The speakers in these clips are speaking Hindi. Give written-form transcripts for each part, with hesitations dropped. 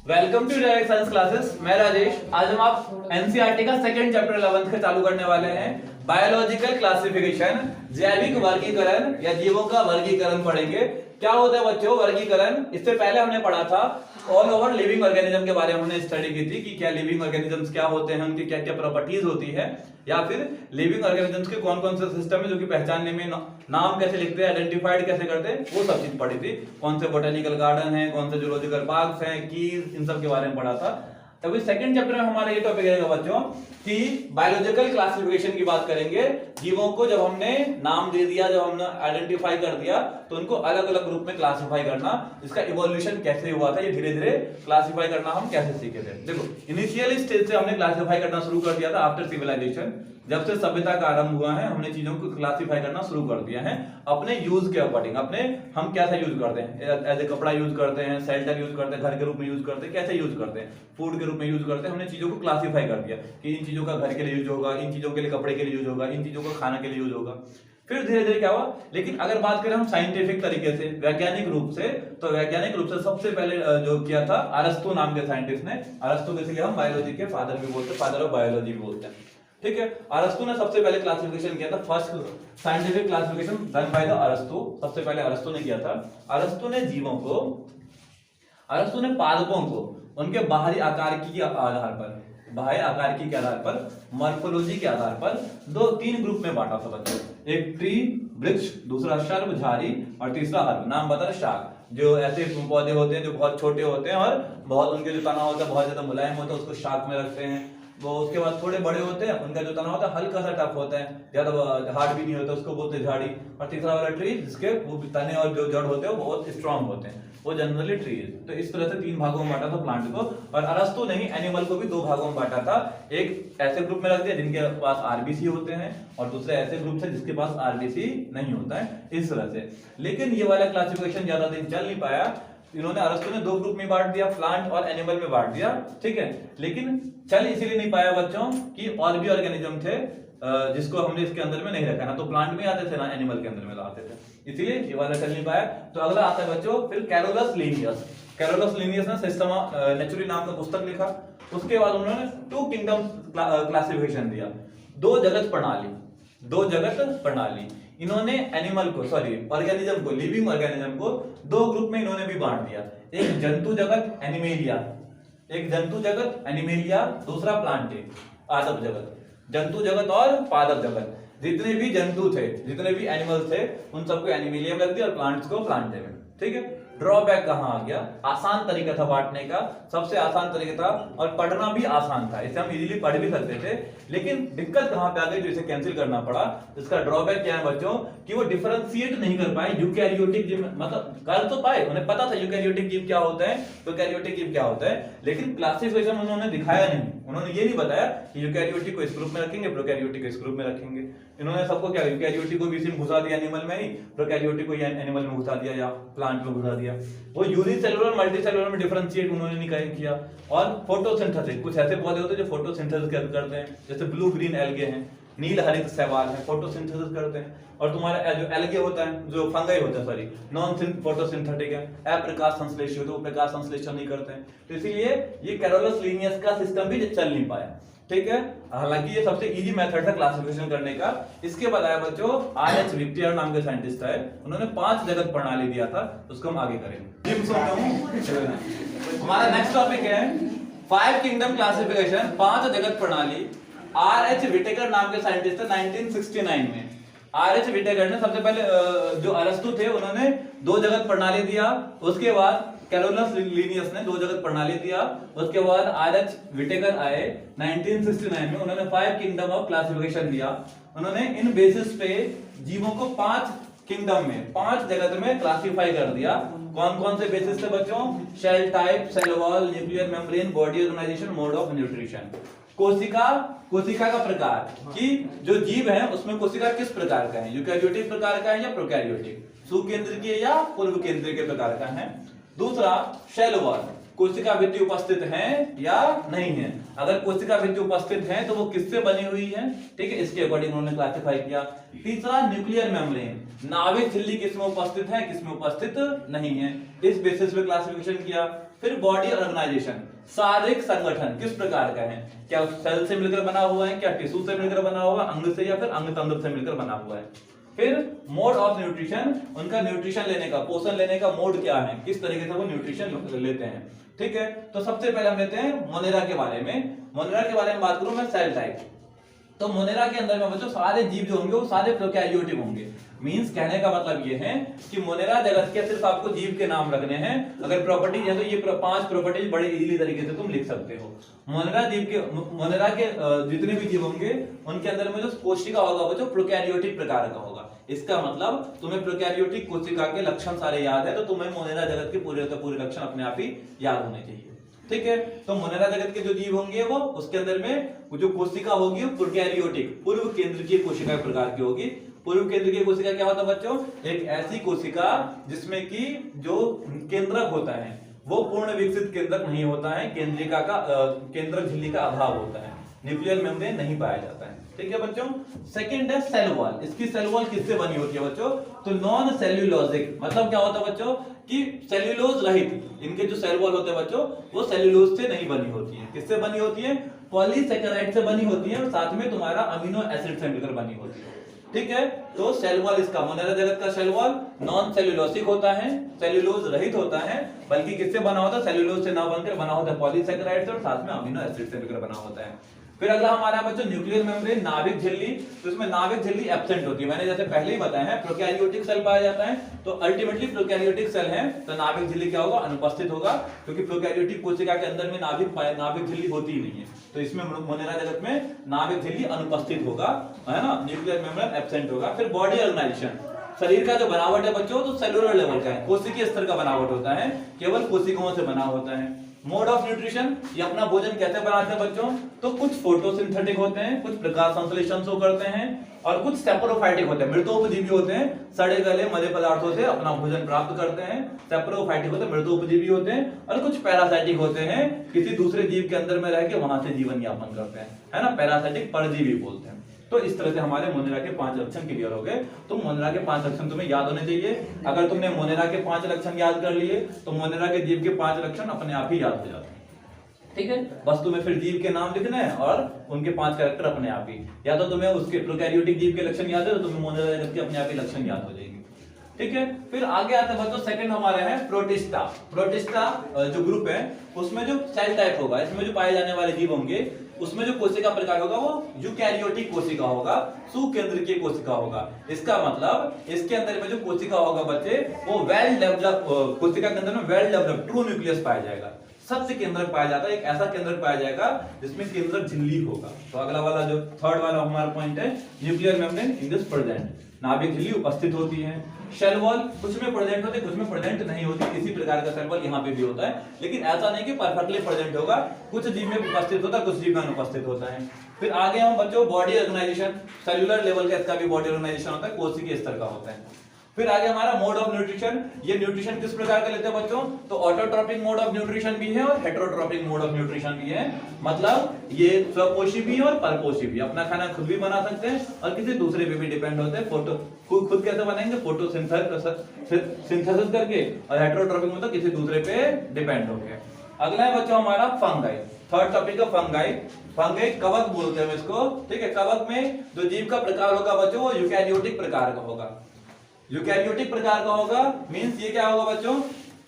Welcome to direct science classes. मैं राजेश। आज हम आप एनसीईआरटी का सेकंड चैप्टर 11th का चालू करने वाले हैं। बायोलॉजिकल क्लासिफिकेशन, जैविक वर्गीकरण या जीवों का वर्गीकरण पढ़ेंगे। क्या होता है बच्चों वर्गीकरण? इससे पहले हमने पढ़ा था ऑल ओवर लिविंग ऑर्गेनिज्म के बारे में हमने स्टडी की थी कि क्या लिविंग ऑर्गेनिजम्स क्या होते हैं, उनकी क्या क्या प्रॉपर्टीज होती है, या फिर लिविंग ऑर्गेनिजम्स के कौन कौन से सिस्टम है जो कि पहचानने में नाम कैसे लिखते हैं, आइडेंटिफाइड कैसे करते हैं, वो सब चीज पढ़ी थी। कौन से बोटेनिकल गार्डन है, कौन से जूलॉजिकल पार्क्स हैं, कीज, इन सब के बारे में पढ़ा था। अभी सेकंड चैप्टर में हमारा ये टॉपिक रहेगा बच्चों कि बायोलॉजिकल क्लासिफिकेशन की बात करेंगे। जीवों को जब हमने नाम दे दिया, जब हमने आइडेंटिफाई कर दिया, तो उनको अलग अलग ग्रुप में क्लासिफाई करना, इसका इवोल्यूशन कैसे हुआ था, ये धीरे धीरे क्लासिफाई करना हम कैसे सीखे थे। देखो इनिशियल स्टेज से हमने क्लासिफाई करना शुरू कर दिया था आफ्टर सिविलाइजेशन। जब से सभ्यता का आरंभ हुआ है हमने चीजों को क्लासिफाई करना शुरू कर दिया है अपने यूज के अकॉर्डिंग। अपने हम कैसे यूज करते हैं, एज ए कपड़ा यूज करते हैं, शेल्टर यूज करते हैं, घर के रूप में यूज करते हैं, कैसे यूज करते हैं, फूड के रूप में यूज करते हैं। हमने चीजों को क्लासिफाई कर दिया कि इन चीजों का घर के लिए यूज होगा, इन चीजों के लिए कपड़े के लिए यूज होगा, इन चीजों का खाना के लिए यूज होगा। फिर धीरे धीरे क्या हुआ, लेकिन अगर बात करें हम साइंटिफिक तरीके से, वैज्ञानिक रूप से, तो वैज्ञानिक रूप से सबसे पहले जो किया था अरस्तु नाम के साइंटिस्ट ने। अरस्तु को इसलिए हम बायोलॉजी के फादर भी बोलते हैं, फादर ऑफ बायोलॉजी भी बोलते हैं। ठीक है, अरस्तु ने सबसे पहले क्लासिफिकेशन किया था, first scientific classification done by the अरस्तु। सबसे पहले अरस्तु ने किया था। अरस्तु ने जीवों को, अरस्तु ने पादपों को उनके बाहरी आकारकी के आधार पर, बाह्य आकारकी के आधार पर, मॉर्फोलॉजी के आधार पर दो तीन ग्रुप में बांटा था बच्चों। एक ट्री वृक्ष, दूसरा शर्ब झाड़ी, और तीसरा हर्ब। नाम बता शाक, जो ऐसे पौधे होते हैं जो बहुत छोटे होते हैं और बहुत उनके जो तना होता है बहुत ज्यादा मुलायम होता है, उसको शाक में रखते हैं। वो उसके बाद थोड़े बड़े होते हैं, उनका जो तना होता है हल्का सा टफ होता है, ज्यादा हार्ड भी नहीं होता, उसको बोलते हैं झाड़ी। और तीसरा वाला ट्री जिसके वो तने और जो जड़ होते हैं वो बहुत स्ट्रांग होते हैं, वो जनरली ट्री है। तो इस तरह से तीन भागों में बांटा था प्लांट को। और अरस्तु ने ही एनिमल को भी दो भागों में बांटा था। एक ऐसे ग्रुप में रख दिया जिनके पास आरबीसी होते हैं, और दूसरे ऐसे ग्रुप से जिसके पास आरबीसी नहीं होता है, इस तरह से। लेकिन ये वाला क्लासिफिकेशन ज्यादा दिन चल नहीं पाया। इन्होंने, अरस्तु ने दो ग्रुप में बांट दिया, प्लांट और एनिमल में बांट दिया। ठीक है, लेकिन चल इसीलिए नहीं पाया बच्चों कि और भी ऑर्गेनिज्म थे जिसको हमने इसके अंदर में नहीं रखा, ना तो प्लांट में आते थे ना एनिमल के अंदर में आते थे, इसीलिए ये वाला चल नहीं पाया। तो अगला आता है बच्चों फिर कैरोलस लिनियस। कैरोलस लिनियस ने सिस्टम नेचुरली नाम का पुस्तक लिखा। उसके बाद उन्होंने टू किंगडम क्लासिफिकेशन दिया, दो जगत प्रणाली, दो जगत प्रणाली। इन्होंने एनिमल को, सॉरी ऑर्गेनिज्म को, लिविंग ऑर्गेनिज्म को दो ग्रुप में इन्होंने भी बांट दिया। एक जंतु जगत एनिमेलिया, एक जंतु जगत एनिमेलिया, दूसरा प्लांट पादप जगत। जंतु जगत और पादप जगत, जितने भी जंतु थे, जितने भी एनिमल्स थे, उन सबको एनिमेलिया में रख दिया और प्लांट्स को प्लांट में। ठीक है, ड्रॉबैक कहां आ गया? आसान तरीका था बांटने का, सबसे आसान तरीका था और पढ़ना भी आसान था, इसे हम इजीली पढ़ भी सकते थे। लेकिन दिक्कत कहां पे आ गई जो इसे कैंसिल करना पड़ा? इसका ड्रॉबैक क्या है बच्चों कि वो डिफरेंशिएट नहीं कर पाए यूकैरियोटिक जीव, मतलब कर तो पाए, उन्हें पता था यूकैरियोटिक जीव क्या होता है, प्रोकैरियोटिक जीव क्या होता है, लेकिन क्लासिफिकेशन उन्होंने दिखाया नहीं। उन्होंने ये नहीं बताया कि यूकैरियोटिक को इस ग्रुप में रखेंगे, प्रोकैरियोटिक को इस ग्रुप में रखेंगे। इन्होंने सबको क्या, यूकैरियोटिक को भी इसी में घुसा दिया एनिमल में ही, प्रोकैरियोटिक को एनिमल में घुसा दिया या प्लांट में घुसा दिया। वो यूनिसेलुलर मल्टीसेलुलर में डिफरेंशिएट उन्होंने नहीं किया। और फोटोसिंथेसिस, कुछ ऐसे पौधे होते हैं जो फोटोसिंथेसिस करते हैं, जैसे ब्लू ग्रीन एल्गे हैं, नील हरित शैवाल है, फोटोसिंथेसिस करते हैं। और तुम्हारा जो एल्गे होता है, जो फंगाई होता है, सॉरी नॉन फोटोसिंथेटिक है, अप्रकाश संश्लेषी होते हैं, वो प्रकाश संश्लेषण नहीं करते हैं। तो इसीलिए ये कैरोलस लिनियस का सिस्टम भी चल नहीं पाया। ठीक है, हालांकि ये सबसे इजी मेथड था क्लासिफिकेशन करने का। इसके बाद आया बच्चों आर.एच. विक्टियर नाम के साइंटिस्ट है, उन्होंने 5 जगत प्रणाली दिया था, उसको हम आगे करेंगे। हमारा नेक्स्ट टॉपिक है 5 किंगडम क्लासिफिकेशन, 5 जगत प्रणाली। आर.एच. विटेकर नाम के साइंटिस्ट है, 1969 में। आर.एच. विटेकर ने सबसे पहले जो अरस्तु थे उन्होंने 2 जगत प्रणाली दिया। उसके बाद कैरोलस लिनियस ने 2 जगत प्रणाली दिया। उसके बाद आर.एच. विटेकर आए 1969 में, उन्होंने 5 किंगडम ऑफ क्लासिफिकेशन दिया। उन्होंने इन बेसिस पे जीवों को 5 किंगडम में, 5 जगत में क्लासिफाई कर दिया। कौन कौन से बेसिस थे बच्चों? Cell type, cell wall, nuclear membrane, body organisation, mode of nutrition. कोशिका, कोशिका का प्रकार कि जो जीव है उसमें कोशिका किस प्रकार का है, यूकैरियोटिक प्रकार का है या प्रोकैरियोटिक, सुकेंद्रीय या पूर्व केंद्रीय के प्रकार का है। दूसरा सेल वॉल, कोशिका भित्ति उपस्थित है या नहीं है। अगर कोशिका भित्ति उपस्थित है तो वो किससे बनी हुई है, ठीक है, इसके अकॉर्डिंग उन्होंने क्लासिफाई किया। तीसरा न्यूक्लियर मेम्ब्रेन, नाभिक झिल्ली किसमें उपस्थित है, किसमें उपस्थित नहीं है, इस बेसिस पे क्लासिफिकेशन किया। फिर बॉडी ऑर्गेनाइजेशन, शारीरिक संगठन किस प्रकार का है, क्या सेल से मिलकर बना हुआ है, क्या टिश्यू से मिलकर बना हुआ है, अंग से या फिर अंग तंत्र से मिलकर बना हुआ है। फिर मोड ऑफ न्यूट्रिशन, उनका न्यूट्रिशन लेने का, पोषण लेने का मोड क्या है, किस तरीके से वो न्यूट्रिशन लेते हैं, ठीक है। तो सबसे पहले हम लेते हैं मोनेरा के बारे में। मोनेरा के बारे में बात करूं मैं, सेल टाइप। तो मोनेरा के अंदर में बच्चों सारे जीव जो होंगे वो सारे प्रोकैरियोटिक होंगे। मींस कहने का मतलब ये है कि मोनेरा जगत के सिर्फ आपको जीव के नाम रखने हैं। अगर प्रॉपर्टीज है तो ये 5 प्रॉपर्टीज बड़े इजीली तरीके से तुम लिख सकते हो। मोनेरा के जितने भी जीव होंगे उनके अंदर में जो कोशिका होगा वो जो प्रोकैरियोटिक प्रकार का होगा। इसका मतलब तुम्हें प्रोकैरियोटिक कोशिका के लक्षण सारे याद है तो तुम्हें मोनेरा जगत के पूरे लक्षण अपने आप ही याद होने चाहिए, ठीक है। तो मोनेरा जगत के जो जीव होंगे वो उसके अंदर में जो कोशिका होगी वो प्रोकैरियोटिक पूर्व केंद्रीय कोशिका प्रकार की होगी। पूर्व केंद्रीय कोशिका क्या होता है बच्चों, एक ऐसी कोशिका जिसमें कि जो केंद्रक होता है वो पूर्ण विकसित केंद्रक नहीं होता है, केंद्रक झिल्ली का अभाव होता है, न्यूक्लियर मेम्ब्रेन नहीं पाया जाता है, ठीक है बच्चों। सेकंड है सेल वॉल। इसकी सेल वॉल किससे बनी होती है बच्चों, तो नॉन सेल्यूलोजिक, मतलब क्या होता है बच्चों कि सेल्यूलोज रहित इनके जो सेल वॉल होते हैं बच्चों वो सेल्यूलोज से नहीं बनी होती है। किससे बनी होती है, पॉलीसैकेराइड से बनी होती है और साथ में तुम्हारा अमीनो एसिड से मिलकर बनी होती है, ठीक है। तो सेल वॉल इसका, मोनेरा जगत का सेल वॉल नॉन सेल्यूलोसिक होता है, सेल्यूलोज रहित होता है, बल्कि किससे बना होता है, सेल्यूलोज से ना बनकर बना होता है पॉलीसैकेराइड से और साथ में अमीनो एसिड से मिलकर बना होता है। फिर अगला हमारा बच्चों न्यूक्लियर मेम्ब्रेन, नाभिक झिल्ली। तो इसमें नाभिक झिल्ली एब्सेंट होती है, मैंने जैसे पहले ही बताया है प्रोकैरियोटिक सेल पाया जाता है, तो अल्टीमेटली प्रोकैरियोटिक सेल है तो नाभिक झिल्ली क्या होगा, अनुपस्थित होगा, क्योंकि प्रोकैरियोटिक कोशिका के अंदर में नाभिक झिल्ली होती ही नहीं है। तो इसमें मोनेरा जगत में नाभिक झिल्ली अनुपस्थित होगा, है ना, न्यूक्लियर मेम्ब्रेन एब्सेंट होगा। फिर बॉडी ऑर्गेनाइजेशन, शरीर का जो बनावट है बच्चों तो सेलुलर लेवल का है, कोशिकीय स्तर का बनावट होता है, केवल कोशिकाओं से बना होता है। मोड ऑफ न्यूट्रिशन, ये अपना भोजन कैसे बनाते हैं बच्चों, तो कुछ फोटोसिंथेटिक होते हैं, कुछ प्रकाश संश्लेषण से करते हैं और कुछ सेप्रोफाइटिक होते हैं, मृतोपजीवी होते हैं, सड़े गले मरे पदार्थों से अपना भोजन प्राप्त करते हैं। सेप्रोफाइटिक होते हैं, मृतोपजीवी होते हैं, और कुछ पैरासाइटिक होते हैं, किसी दूसरे जीव के अंदर में रह के वहां से जीवन यापन करते हैं, है ना, पैरासाइटिक परजीवी बोलते हैं। तो इस तरह से हमारे मोनेरा के 5 लक्षण क्लियर हो गए। तो मोनेरा के 5 लक्षण तुम्हें याद होने चाहिए। अगर तुमने मोनेरा के 5 लक्षण याद कर लिए तो मोनेरा के जीव के 5 लक्षण अपने आप ही याद हो जाते हैं, ठीक है। बस तुम्हें फिर जीव के नाम लिखने हैं और उनके 5 कैरेक्टर अपने आप ही, या तो तुम्हें उसके प्रोकैरियोटिक जीव के लक्षण याद है तो तुम्हें मोनेरा जगत के अपने आप ही लक्षण याद हो जाएंगे, ठीक है। फिर आगे आते हैं बच्चों, सेकंड हमारे है प्रोटिस्टा। प्रोटिस्टा जो ग्रुप है उसमें जो सेल टाइप होगा, इसमें जो पाए जाने वाले जीव होंगे उसमें जो कोशिका प्रकार होगा वो यूकैरियोटिक कोशिका होगा, सुकेंद्रकीय कोशिका होगा। इसका मतलब इसके अंदर में जो कोशिका होगा बच्चे वो वेल डेवलप, कोशिका के अंदर में वेल डेवलप ट्रू न्यूक्लियस पाया जाएगा, सबसे केंद्रक पाया जाता है, एक ऐसा केंद्रक पाया जाएगा जिसमें केंद्रक झिल्ली होगा। तो अगला वाला जो थर्ड वाला हमारा पॉइंट है, nuclear membrane in this present, नाभिक झिल्ली उपस्थित होती है। शेल वॉल कुछ में प्रेजेंट होते कुछ में प्रेजेंट नहीं होती, किसी प्रकार का शेल वॉल यहाँ पे भी होता है, लेकिन ऐसा नहीं कि परफेक्टली प्रेजेंट होगा, कुछ जीव में उपस्थित होता है, कुछ जीव में अनुपस्थित होता है। फिर आगे हम बच्चों बॉडी ऑर्गेनाइजेशन, सेल्युलर लेवल का इसका भी बॉडी ऑर्गेनाइजेशन होता है, कोशिकीय स्तर का होता है। फिर आगे हमारा मोड ऑफ न्यूट्रिशन, ये न्यूट्रिशन किस प्रकार का लेते हैं बच्चों, तो ऑटोट्रॉपिक मोड ऑफ न्यूट्रिशन भी है और हेटेरोट्रॉपिक मोड ऑफ न्यूट्रिशन भी है। मतलब ये स्वपोषी भी है और परपोषी भी, अपना खाना खुद भी बना सकते हैं और किसी दूसरे पे भी डिपेंड होते हैं। फोटो खुद कैसे बनाएंगे, फोटोसिंथेसिस करके, और हेटेरोट्रॉपिक मतलब किसी दूसरे पे डिपेंड होके। अगला है बच्चों हमारा फंगाई, थर्ड टॉपिक है फंगाई। फंगाई कवक बोलते हैं इसको, ठीक है। कवक में जो जीव का प्रकार होगा बच्चों वो यूकैरियोटिक प्रकार का होगा, यूकैरियोटिक प्रकार का होगा, मींस ये क्या होगा बच्चों,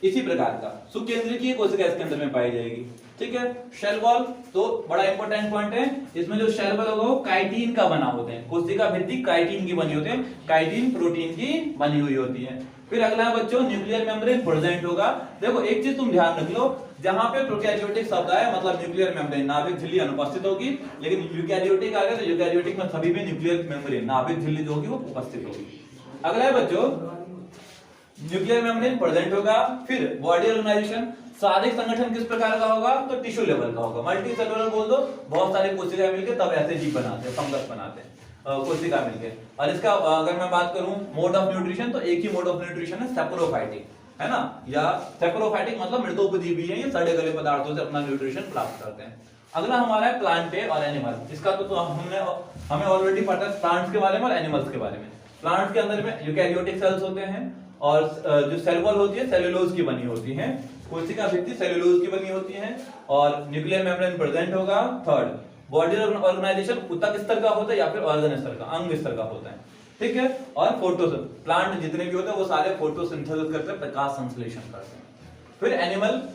इसी प्रकार का सुकेंद्रीय कोशिका इसके अंदर में पाई जाएगी, ठीक है। शेल वॉल तो बड़ा इंपॉर्टेंट पॉइंट है, इसमें जो शेल वॉल होगा वो काइटिन का बना होते हैं, कोशिका भित्ति काइटिन की बनी होती है, काइटिन प्रोटीन की बनी हुई होती है। फिर अगला है बच्चों न्यूक्लियर मेम्ब्रेन प्रेजेंट होगा। देखो एक चीज तुम ध्यान रख लो, जहां पे प्रोकैरियोटिक शब्द आया मतलब न्यूक्लियर मेम्ब्रेन, नाभिक झिल्ली अनुपस्थित होगी, लेकिन यूकैरियोटिक आ गया तो यूकैरियोटिक में सभी में न्यूक्लियर मेम्ब्रेन, नाभिक झिल्ली जो होगी वो उपस्थित होगी। अगला है बच्चों न्यूक्लियर मेम्ब्रेन प्रेजेंट होगा। फिर बॉडी ऑर्गेनाइजेशन, शारीरिक संगठन किस प्रकार का होगा, तो टिश्यू लेवल का होगा, मल्टी सेलुलर बोल दो, बहुत सारे कोशिकाएं मिलकर तब ऐसे जीव बनाते हैं, फंगस बनाते हैं, कोशिका मिलकर। और इसका अगर मैं बात करूं मोड ऑफ न्यूट्रिशन, तो एक ही मोड ऑफ न्यूट्रिशन है सेप्रोफाइटिक, है ना, या सेप्रोफाइटिक मतलब मृतोपजीवी है, ये सड़े गले पदार्थों से अपना न्यूट्रिशन प्राप्त करते हैं। अगला हमारा है प्लांटे और एनिमल। इसका तो हमें ऑलरेडी पता है प्लांट्स के बारे में और एनिमल्स के बारे में। प्लांट्स के अंदर में यूकैरियोटिक सेल्स होते हैं और जो सेल वॉल होती है सेलुलोज की बनी होती है, कोशिका भित्ति सेलुलोज की बनी होती है और न्यूक्लियर मेम्ब्रेन प्रेजेंट होगा। थर्ड, बॉडी ऑर्गेनाइजेशन ऊतक स्तर का होता है या फिर ऑर्गन स्तर का, अंग स्तर का होता है, ठीक है। और प्लांट जितने भी होते हैं वो सारे फोटोसिंथेसिस करते हैं, प्रकाश संश्लेषण करते हैं। फिर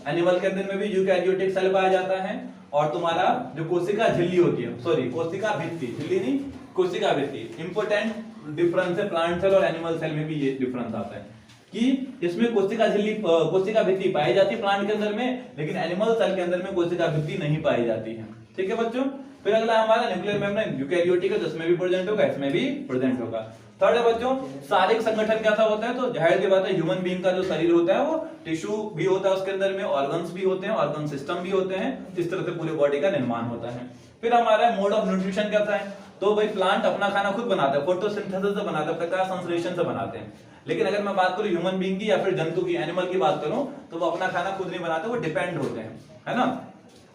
एनिमल के अंदर में भी यूकैरियोटिक सेल पाया जाता है और तुम्हारा जो कोशिका झिल्ली होती है, सॉरी कोशिका भित्ति, झिल्ली नहीं कोशिका भित्ति। इंपॉर्टेंट डिफरेंस है प्लांट सेल और एनिमल सेल में भी ये डिफरेंस आता है कि इसमें कोशिका झिल्ली कोशिका भित्ति पाई जाती है प्लांट के अंदर में, लेकिन एनिमल सेल के अंदर में कोशिका भित्ति नहीं पाई जाती है, ठीक है बच्चों। फिर अगला हमारा न्यूक्लियर मेम्ब्रेन यूकैरियोटिक है, जिसमें भी प्रेजेंट होगा, इसमें भी प्रेजेंट होगा। थर्ड है बच्चों शारीरिक संगठन कैसा होता है, तो जाहिर सी बात है ह्यूमन बीइंग का जो शरीर होता है वो टिश्यू भी होता है उसके अंदर में, ऑर्गन्स भी होते हैं, ऑर्गन सिस्टम भी होते हैं, इस तरह से पूरे बॉडी का निर्माण होता है। फिर हमारा मोड ऑफ न्यूट्रिशन कैसा है, तो भाई प्लांट अपना खाना खुद बनाता है, फोटोसिंथेसिस से बनाता है, प्रकाश संश्लेषण से बनाते हैं। लेकिन अगर मैं बात करूं ह्यूमन बीइंग की या फिर जंतु की, एनिमल की बात करूं, तो वो अपना खाना खुद नहीं बनाते, वो डिपेंड होते हैं, है ना।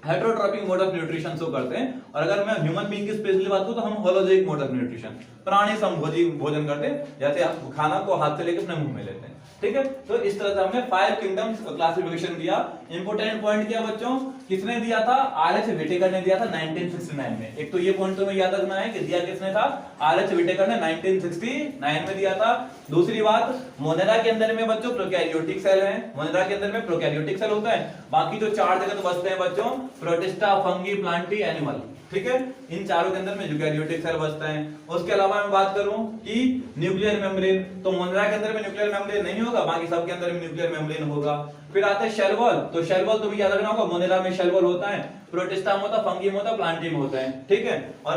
Heterotrophic mode of nutrition show करते हैं। और अगर मैं ह्यूमन बीइंग की स्पेशली बात करूं तो हम होलोजोइक मोड ऑफ न्यूट्रिशन, प्राणी संभोजी भोजन करते हैं, जैसे आप खाना को हाथ से लेकर अपने मुंह में लेते हैं, ठीक है। तो इस तरह से हमने 5 किंगडम्स क्लासिफिकेशन दिया। इंपोर्टेंट पॉइंट क्या बच्चों, किसने दिया था, आर.एच. व्हिटेकर ने दिया था 1969 में। एक तो ये पॉइंट तुम्हें याद रखना है कि दिया किसने था, आर.एच. व्हिटेकर ने 1969 में दिया था। दूसरी बात, मोनेरा के अंदर में बच्चों प्रोकैरियोटिक सेल है, मोनेरा के अंदर में प्रोकैरियोटिक सेल होता है। बाकी जो 4 जगह बचते हैं बच्चों, प्रोटिस्टा, फंगी, प्लांटी, एनिमल, ठीक है, इन चारों के अंदर में यूकैरियोटिक सेल बचता है। उसके अलावा मैं बात करूं कि न्यूक्लियर मेम्ब्रेन, तो मोनेरा के अंदर में न्यूक्लियर मेम्ब्रेन नहीं होगा, बाकी सब के अंदर में न्यूक्लियर मेम्ब्रेन होगा। फिर आता है शेल वॉल, तो शेल वॉल तुम्हें याद रखना होगा, मोनेरा में शेल वॉल होता है, प्रोटिस्टा में होता है, फंगी में होता है, प्लांटी में होता है, ठीक है। और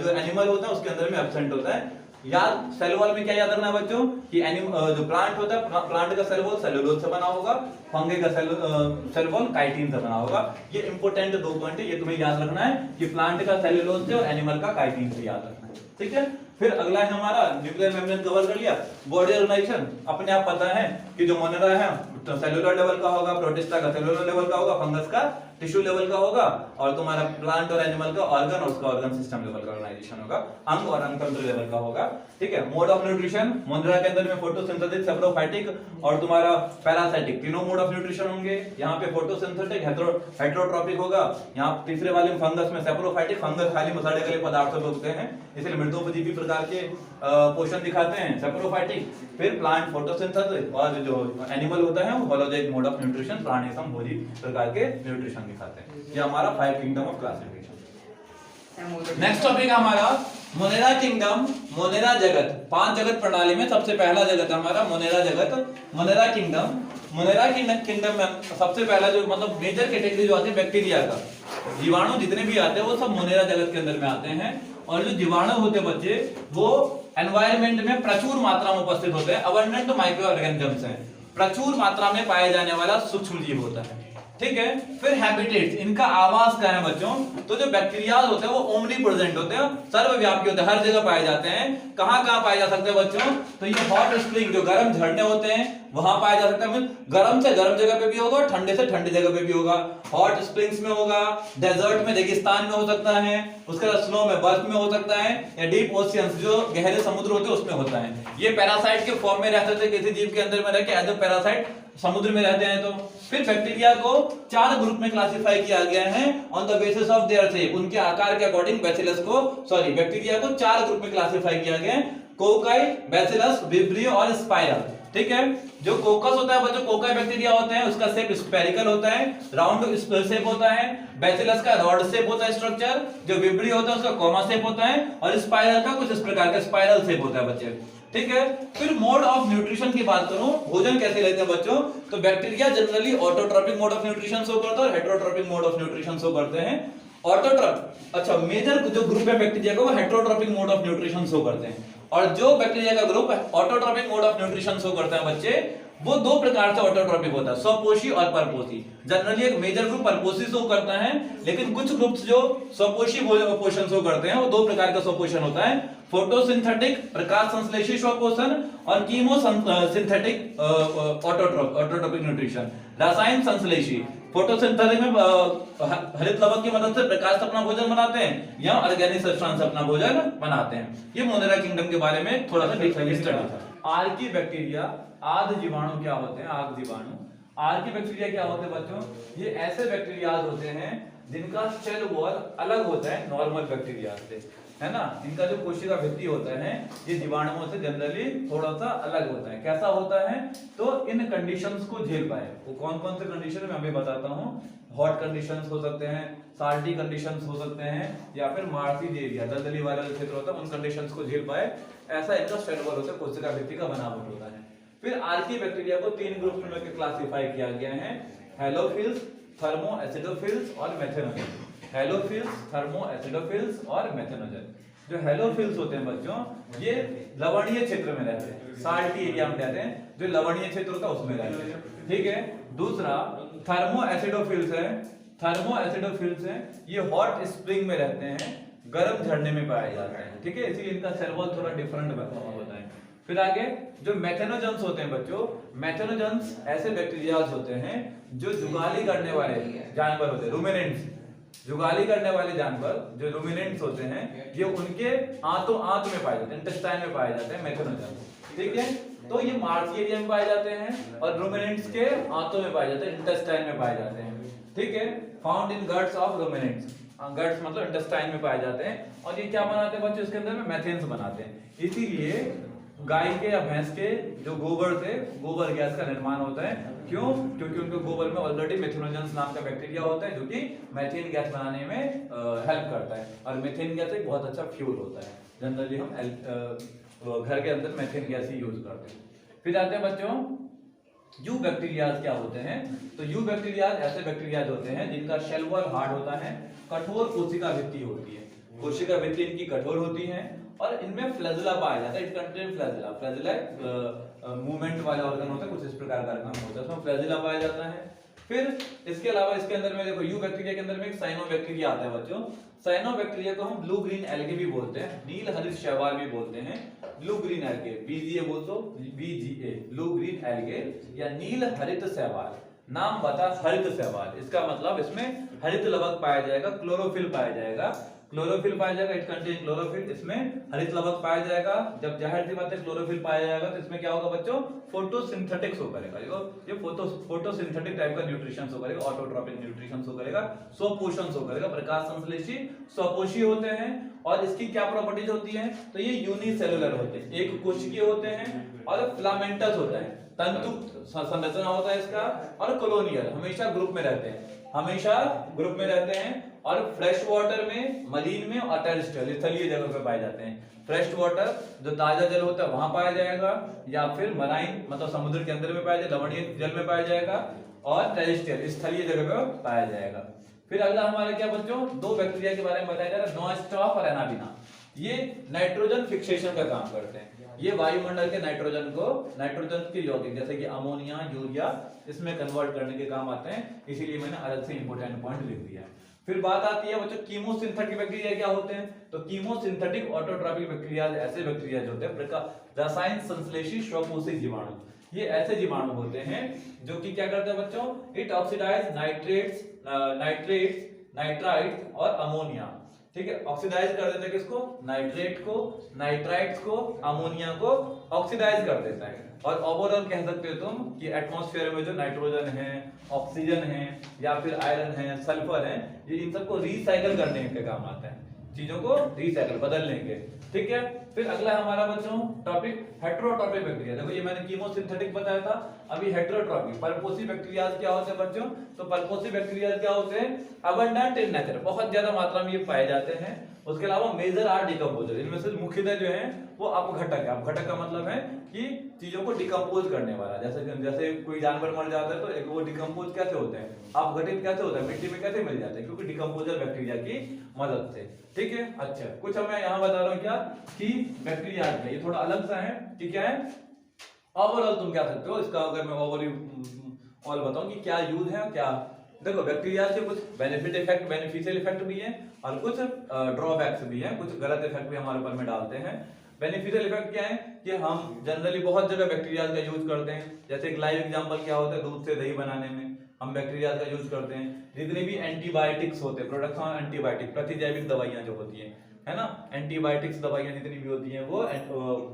जो एनिमल होता है उसके अंदर में एब्सेंट होता है। याद सेल वॉल में क्या याद रखना है बच्चों कि जो प्लांट होता है, प्लांट का सेल वॉल सेलुलोज से बना होगा, फंगी का सेल वॉल काइटिन से बना होगा। ये इंपॉर्टेंट 2 पॉइंट है, ये तुम्हें याद रखना है कि प्लांट का सेलुलोज से और एनिमल का काइटिन से याद रखना है, ठीक है। फिर अगला है हमारा न्यूक्लियर मेम्ब्रेन कवर कर लिया। बॉडी ऑर्गेनाइजेशन अपने आप पता है कि जो मोनेरा है तो सेलुलर लेवल का होगा, प्रोटिस्टा का सेलुलर लेवल का होगा, फंगस का टिश्यू लेवल का होगा, और तुम्हारा प्लांट और एनिमल का ऑर्गन और उसका ऑर्गन सिस्टम लेवल का ऑर्गेनाइजेशन होगा, अंग और अंगतंत्र लेवल का होगा, ठीक है। मोड ऑफ न्यूट्रिशन, मोनेरा के अंदर में फोटोसिंथेटिक, सेप्रोफाइटिक और तुम्हारा पैरासाइटिक, तीनों मोड ऑफ न्यूट्रिशन होंगे। यहाँ पे फोटोसिंथेटिक, हेटेरोट्रॉपिक होगा, यहाँ तीसरे वाले में फंगस में सेप्रोफाइटिक, फंगस खाली मसाले गले पदार्थों में उगते हैं, इसलिए मृतोपजीवी प्रकार के पोषण दिखाते हैं, सेप्रोफाइटिक। फिर प्लांट फोटोसिंथेसिस और जो एनिमल होता है वो होलोजोइक मोड ऑफ न्यूट्रिशन, प्राणी संभोजी प्रकार के न्यूट्रिशन दिखाते हैं। ये हमारा 5 kingdom of classification. Next topic हमारा मोनेरा किंगडम, मोनेरा जगत। 5 जगत प्रणाली में सबसे पहला जगत हमारा मोनेरा जगत, मोनेरा किंगडम। मोनेरा किंगडम में सबसे पहला जो मतलब मेजर कैटेगरी जो आती है बैक्टीरिया का, जीवाणु जितने भी आते हैं वो सब मोनेरा जगत के अंदर में आते हैं। और जो जीवाणु होते हैं बच्चे वो एनवायरनमेंट में प्रचुर मात्रा में उपस्थित होते हैं, अबंडेंट माइक्रो ऑर्गेनिजम्स हैं, प्रचुर मात्रा में पाए जाने वाला सूक्ष्म जीव होता है, ठीक है। फिर हैबिटेट्स, इनका आवास कहाँ है बच्चों, तो जो बैक्टीरिया होते हैं वो ओमनी प्रेजेंट होते हैं, सर्वव्यापी होते हैं, हर जगह पाए जाते हैं। कहाँ पाए जा सकते हैं बच्चों, तो ये हॉट स्प्रिंग जो गर्म झरने होते हैं वहां पाया जा सकता है। गर्म से गर्म जगह पे भी होगा और ठंडे से ठंडी जगह पे भी होगा। हॉट स्प्रिंग्स में होगा, डेजर्ट में, रेगिस्तान में हो सकता है, उसके बाद स्नो में, बर्फ में हो सकता है, या डीप ओशियंस जो गहरे समुद्र होते हैं उसमें होता है। ये पैरासाइट के फॉर्म में रह सकते हैं, किसी जीव के अंदर में रह के एज अ पैरासाइट समुद्र में रहते हैं। तो फिर बैक्टीरिया को 4 ग्रुप में क्लासिफाई किया गया है on the basis of their shape, उनके आकार के अकॉर्डिंग बैक्टीरिया को 4 ग्रुप में क्लासिफाई किया गया है, कोकाई, बैसिलस, विब्रियो और स्पाइरल, ठीक है। जो कोकस होता है बच्चों, कोकाई बैक्टीरिया होते हैं, उसका शेप स्फेरिकल होता है, राउंड शेप होता है। बैसिलस का रॉड शेप होता है स्ट्रक्चर, जो विब्रियो होता है उसका कॉमा शेप होता है, और स्पाइरल का कुछ इस प्रकार का स्पाइरल शेप होता है बच्चे, ठीक है। फिर मोड ऑफ न्यूट्रिशन की बात करूं, भोजन कैसे लेते हैं बच्चों, तो bacteria generally autotrophic mode of nutrition show करता है और heterotrophic mode of nutrition show करते हैं। ऑटोट्रॉपिक, अच्छा मेजर जो ग्रुप है बैक्टीरिया का वो heterotrophic mode of nutrition show करते हैं, और जो बैक्टीरिया का group autotrophic mode of nutrition show करता है बच्चे वो दो प्रकार से ऑटोट्रॉपिक होता है, स्वपोषी और परपोषी। जनरली एक मेजर ग्रुप परपोषी शो करता है, लेकिन कुछ ग्रुप्स जो स्वपोषी पोषण शो करते हैं वो दो प्रकार का स्वपोषण होता है, फोटोसिंथेटिक प्रकाश संश्लेषी स्वपोषण और कीमोसिंथेटिक ऑटोट्रॉपिक न्यूट्रिशन रसायन संश्लेषी। फोटोसिंथेटिक में हरित लवक की मदद से प्रकाश से अपना भोजन बनाते हैं या ऑर्गेनिक सब्सटेंस से अपना भोजन बनाते हैं। ये मोनेरा किंगडम के बारे में थोड़ा सा स्टडी था। आर्की बैक्टीरिया आद जीवाणु क्या होते हैं? आग जीवाणु। आर्की बैक्टीरिया क्या होते हैं बच्चों? ये ऐसे बैक्टीरिया होते हैं जिनका सेल वॉल अलग होता है नॉर्मल बैक्टीरिया से, है ना। इनका जो कोशिका भित्ति होता है ये जीवाणुओं से जनरली थोड़ा सा अलग होता है। कैसा होता है? तो इन कंडीशंस को झेल पाए। वो कौन कौन से कंडीशन मैं अभी बताता हूँ। हॉट कंडीशंस हो सकते हैं, साल्टी कंडीशंस हो सकते हैं, या फिर मार्सी एरिया दलदली वाला जो क्षेत्र होता है उन कंडीशंस को झेल पाए, ऐसा इनका सेल वॉल होता है, कोशिका भित्ति का बनावट होता है। फिर आर्की बैक्टीरिया को तीन ग्रुप में क्लासिफाई किया गया है, हेलोफिल्स, थर्मो एसिडोफिल्स और मेथेनोजन। हेलोफिल्स, थर्मो एसिडोफिल्स और मेथेनोजन। जो हेलोफिल्स होते हैं बच्चों ये लवणीय क्षेत्र में रहते हैं, साल्टी एरिया में रहते हैं, जो लवणीय क्षेत्र होता है उसमें रहते हैं, ठीक है। दूसरा थर्मो एसिडोफिल्स है, थर्मो एसिडोफिल्स है, ये हॉट स्प्रिंग में रहते हैं, गर्म झरने में पाए जाते हैं, ठीक है, इसीलिए इनका सेल वॉल थोड़ा डिफरेंट होता है। फिर आगे जो मेथेनोजन्स होते हैं बच्चों, मेथेनोजन्स ऐसे बैक्टीरियाज होते हैं जो जुगाली करने वाले जानवर होते हैं, रूमिनेंट्स। जुगाली करने वाले जानवर जो रूमिनेंट्स होते हैं ये उनके आंत में पाए जाते हैं, इंटेस्टाइन में पाए जाते हैं मेथेनोजन्स, ठीक है। तो ये मार्सी एरिया में पाए जाते हैं और रूमिनेंट्स के आंतों में पाए जाते हैं, इंटेस्टाइन में पाए जाते हैं, ठीक है। Found in guts of ruminants, guts मतलब इंटेस्टाइन में पाए जाते हैं। और ये क्या बनाते हैं बच्चों? इसके अंदर में मेथेन्स बनाते हैं। इसीलिए गाय के या भैंस के जो गोबर से गोबर गैस का निर्माण होता है। क्यों? क्योंकि उनके गोबर में ऑलरेडी मेथेनोजन्स नाम का बैक्टीरिया होता है जो कि मीथेन गैस बनाने में हेल्प करता है, और मीथेन गैस एक बहुत अच्छा फ्यूल होता है। जनरली हम घर के अंदर मीथेन गैस ही यूज करते हैं। फिर आते हैं बच्चों यू बैक्टीरियाज क्या होते हैं? तो यू बैक्टीरियाज ऐसे बैक्टीरियाज होते हैं जिनका शेल वॉल हार्ड होता है, कठोर कोशिका भित्ति होती है, कोशिका भित्ति इनकी कठोर होती है और इनमें फ्लैजेला पाया जाता है। It contain flagella, flagella movement वाला ऑर्गन होता है, कुछ इस प्रकार का काम होता है, उसमें फ्लैजेला पाया जाता है। फिर इसके अलावा इसके अंदर में देखो यू बैक्टीरिया के अंदर में एक साइनोबैक्टीरिया आता है बच्चों। साइनोबैक्टीरिया को हम ब्लू ग्रीन एल्गे भी बोलते हैं, नील हरित शैवाल भी बोलते हैं। ब्लू ग्रीन एल्गे बीजीए बोल दो, बीजीए ब्लू ग्रीन एल्गे या नील हरित शैवाल। नाम बता हरित शैवाल, इसका मतलब इसमें हरित लवक पाया जाएगा, क्लोरोफिल पाया जाएगा, क्लोरोफिल पाया जाएगा, इट कंटेन क्लोरोफिल, इसमें हरित लवक पाया जाएगा। जब जाहिर सी बात है क्लोरोफिल पाया जाएगा तो इसमें क्या होगा बच्चों? फोटोसिंथेटिक शो करेगा, ये फोटोसिंथेटिक टाइप का न्यूट्रिशन शो करेगा, ऑटोट्रॉपिक न्यूट्रिशन शो करेगा, स्वपोषण शो करेगा, प्रकाश संश्लेषी स्वपोषी होते हैं। और इसकी क्या प्रॉपर्टीज होती है? तो ये यूनिसेलुलर होते हैं, एक कोशिकीय होते हैं, और फिलामेंटस होता है, तंतु संरचना होता है इसका, और कॉलोनियल, हमेशा ग्रुप में रहते हैं, हमेशा ग्रुप में रहते हैं। और फ्रेश वाटर में, मरीन में और टेरेस्ट्रियल स्थलीय जगह पे पाए जाते हैं। फ्रेश वाटर जो ताजा जल होता है वहां पाया जाएगा, या फिर मराइन मतलब समुद्र के अंदर में पाया जाएगा, लवणीय जल में पाया जाएगा, और टेरेस्ट्रियल स्थलीय जगह पे पाया जाएगा। फिर अगला हमारा क्या बच्चों? दो बैक्टीरिया के बारे में बताया जा रहा है, नॉस्टॉफ और एनाबिना। ये नाइट्रोजन फिक्सेशन का काम करते हैं, ये वायुमंडल के नाइट्रोजन की यौगिक जैसे कि अमोनिया, यूरिया, इसमें कन्वर्ट करने के काम आते हैं, इसीलिए मैंने अलग से इंपोर्टेंट पॉइंट लिख दिया है। फिर बात आती है बच्चों कीमोसिंथेटिक बैक्टीरिया क्या होते हैं? तो कीमोसिंथेटिक ऑटोट्रॉपिक बैक्टीरिया ऐसे बैक्टीरिया होते हैं रसायन संश्लेषी स्वपोषी जीवाणु। ये ऐसे जीवाणु होते हैं जो कि क्या करते हैं बच्चों? इट ऑक्सीडाइज नाइट्राइट्स और अमोनिया, ठीक है, ऑक्सीडाइज कर देता है किसको? नाइट्रेट को, नाइट्राइट्स को, अमोनिया को ऑक्सीडाइज कर देता है। और ओवरऑल कह सकते हो तुम कि एटमॉस्फेयर में जो नाइट्रोजन है, ऑक्सीजन है, या फिर आयरन है, सल्फर है, ये इन सबको रिसाइकल करने के काम आता है, चीजों को रिसाइकल बदलने के, ठीक है। फिर अगला हमारा बच्चों टॉपिक हेटेरोट्रॉपिक बैक्टीरिया। देखो ये मैंने कीमोसिंथेटिक बताया था, अभी हेटेरोट्रॉपिक परपोषी बैक्टीरिया क्या होते हैं बच्चों? तो परपोषी बैक्टीरिया क्या होते हैं? अबंडेंट इन नेचर, बहुत ज्यादा मात्रा में ये पाए जाते हैं। उसके अलावा मेजर आर डिकम्पोजर, इनमें से मुख्यतः जो है वो अपघटक है। अपघटक का मतलब है कि चीजों को डिकम्पोज करने वाला, जैसे कोई जानवर मर जाता है तो एक वो डिकम्पोज कैसे होते हैं, अपघटित कैसे होता है, मिट्टी में कैसे मिल जाते हैं, क्योंकि डिकम्पोजर बैक्टीरिया की मदद से, ठीक है। अच्छा, कुछ मैं यहाँ बता रहा हूँ क्या कि बैक्टीरिया ये थोड़ा अलग सा है कि क्या है ओवरऑल तुम क्या सकते हो इसका, अगर मैं ओवरऑल बताऊं कि क्या यूज है क्या, देखो बैक्टीरिया के कुछ बेनिफिट इफेक्ट, बेनिफिशियल इफेक्ट भी है और कुछ ड्रॉबैक्स भी है, कुछ गलत इफेक्ट भी हमारे ऊपर में डालते हैं। बेनिफिशियल इफेक्ट क्या है कि हम जनरली बहुत जगह बैक्टीरिया का यूज करते हैं, जैसे एक लाइव एग्जांपल क्या होता है, दूध से दही बनाने में हम बैक्टीरिया का यूज करते हैं। जितने भी एंटीबायोटिक्स होते हैं, प्रोडक्ट्स ऑन एंटीबायोटिक, प्रतिजैविक दवाइयां जो होती हैं, है ना, एंटीबायोटिक्स दवाइयां जितनी भी होती हैं वो